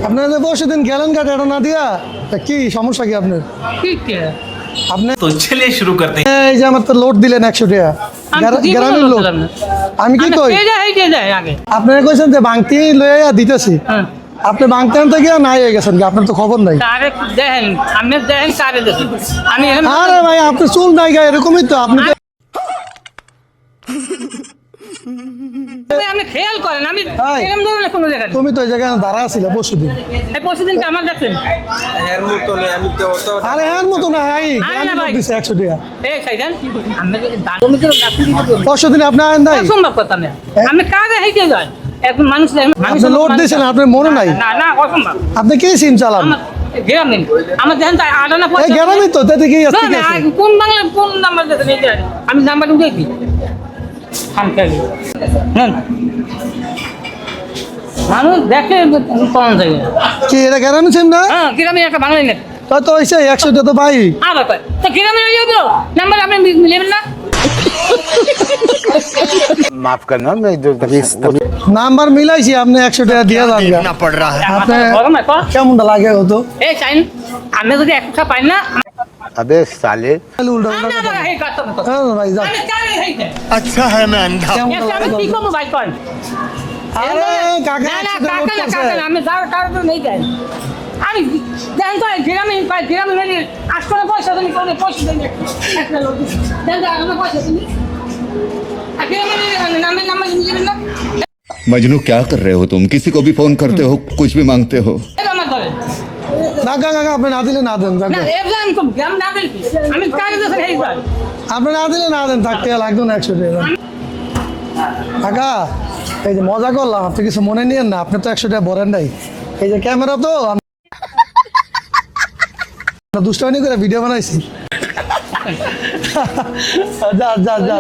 আপনারা যে পরশু দিন গেলেন কাটে এটা না দিয়া কি সমস্যা কি আপনার? আপনি तो चलिए शुरू करते हैं। এই যে আমার তো লোড দিলেন 100 টাকা গ্রামের লোড আমি কি কই আপনারা কইছেন যে বাংতি লইয়া দিতেছি আপনি বাংতি আনতে গিয়া নাই হয়ে গেছেন আপনার তো খবর নাই। আরে ভাই আপনি চুল নাই গা এরকমই তো আপনি তো খেয়াল করেন আমি ভাই, এরকম ধরনের কোনো জায়গায় তুমি তো এই জায়গায় দাঁড়া ছিল পরশুদিন। পরশুদিন আমার দেখছেন আরে এর মতো না এই আরে না ভাই। দিছে 100 টাকা এই সাইডান আমি দামি তো গাছি পরশুদিন আপনি আনেন নাই অসম্ভব কথা না আমি কাজে হেঁটে যাই এখন মানুষ আপনি লোড দিয়েছেন আপনার মনে নাই না না অসম্ভব আপনি কি সিম চালান আমার গ্রামীণ আমার দেখেন তাই আটানা এই পয়সা গ্রামে তো তাতে কি না, আছে না, কোন বাংলা কোন নাম্বার দেখেন এই যে আমি নাম্বার দেখি মানুষ দেখে কোন জায়গায় কি এটা গ্রামে সিম না হ্যাঁ গ্রামে একটা বাংলা নেই তো তো হইছে 100 টাকা তো ভাই আবার কয় তো গ্রামে হয়ে যাবে নাম্বার আপনি মিলেবেন না माफ करना मैं इधर নাম্বার মিলাইছি আপনি 100 টাকা দিয়ে যান গা। पड़ रहा है আপনি গরম হয় তো কেমনটা লাগে হতো এই চাইন আমি যদি একটা পাই না अबे साले তাহলে উল্টা আমি উল্টা আবার এই কাজ করব হ্যাঁ ভাই যান আমি কাজে হেঁটে अच्छा है मैं अंधा কেমনটা আমি লাগে কি করবো ভাই কয় আরে কাকা না না 100 টাকা কাকা না করতেছে। কাকা না আমি যার কারো তো নেই যাই আমি দেখেন তো গ্রামে মানে আসলে পয়সা তুমি কোনো পয়সা দেন একটা লোক দেন তো আমার পয়সা তুমি গ্রামে নামের নাম্বার মিলেবেন না मजनू क्या कर रहे हो तुम किसी को भी फोन करते हो कुछ भी मांगते हो এটা আমার ধরে না কাকা আপনি না দিলে না দেন যান না গা। এবার তো গ্রাম না বলছি আমি কাজে দেখেন এই যাই আপনি না দিলে না দেন থাকতে লাগবে না 100 টাকা কাকা এই যে মজা করলাম আপনি কিছু মনে নিয়েন না আপনি তো 100 টাকা ভরেন নাই এই যে ক্যামেরা তো দুষ্টামি করে ভিডিও বানাইছি যা যা যা